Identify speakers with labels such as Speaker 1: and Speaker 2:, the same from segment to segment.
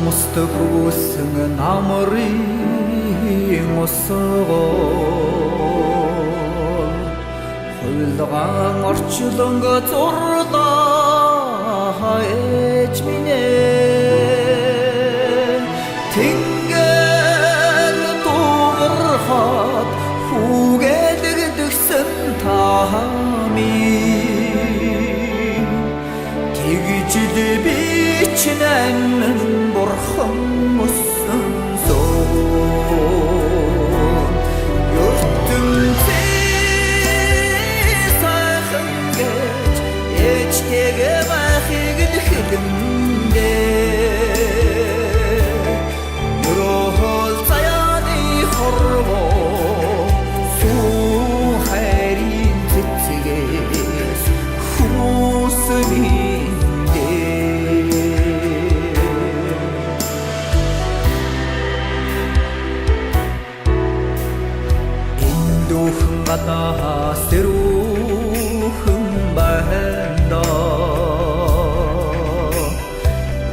Speaker 1: Тұрмысты көсіңі намырың осығыл Құлдыған орчылыңғы тұрда әчміне Теңгер туғырхат Хугедігдіксін тағамин Тегічіді бичінен Borxam olsun son Yurttum tez sakın geç Eçkege bakigil hilimde Yurol sayani horvo Su hayrin tittiges Husmin Kata seruhum bahenda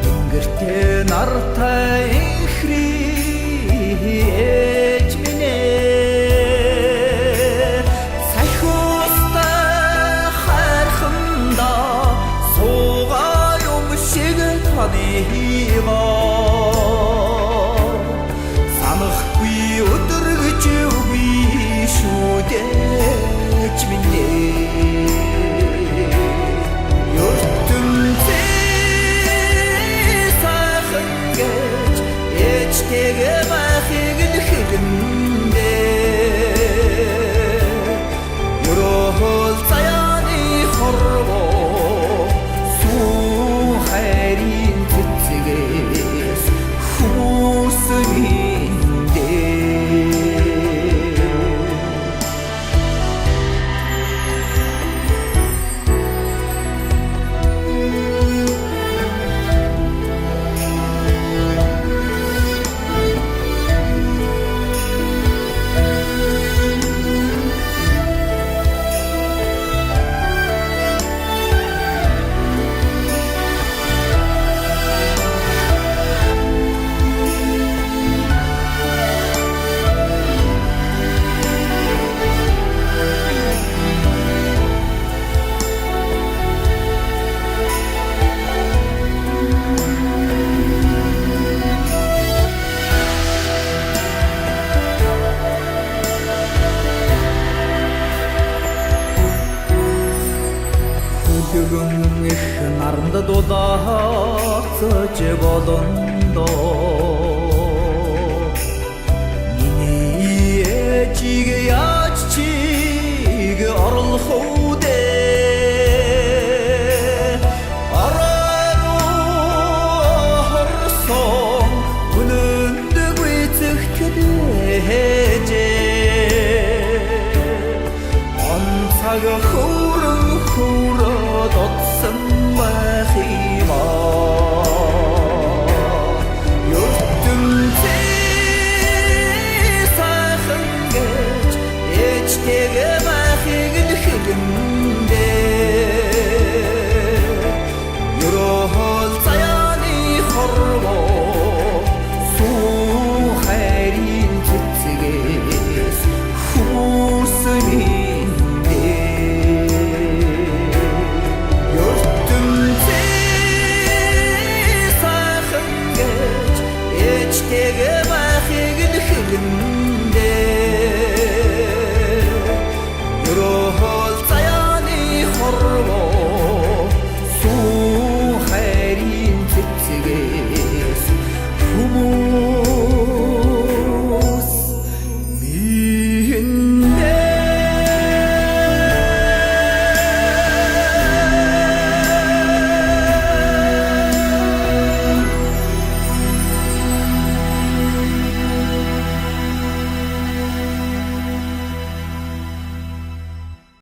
Speaker 1: Ingirten arta ihri etmine Sayhosta harhımda Soğa yomuşiga tanıhiga Sanık bir ödürgücü Şudeçmine Yurttum tez sakın geç Eçkege bakigil hilimde Yurol sayani horvo Su hayrin tittiges Husminde Бүгін narında dodaqsa cebalında Nini eciğe yaşçığı arıl xude Ararı ahırsan Günündü güytük kedece Ansağı xurun xurun Dotsın bakıma Yurttum tez sakın geç Eçkege bakigil hilimde Yurol sayani horvo Su hayrin tittiges Husmin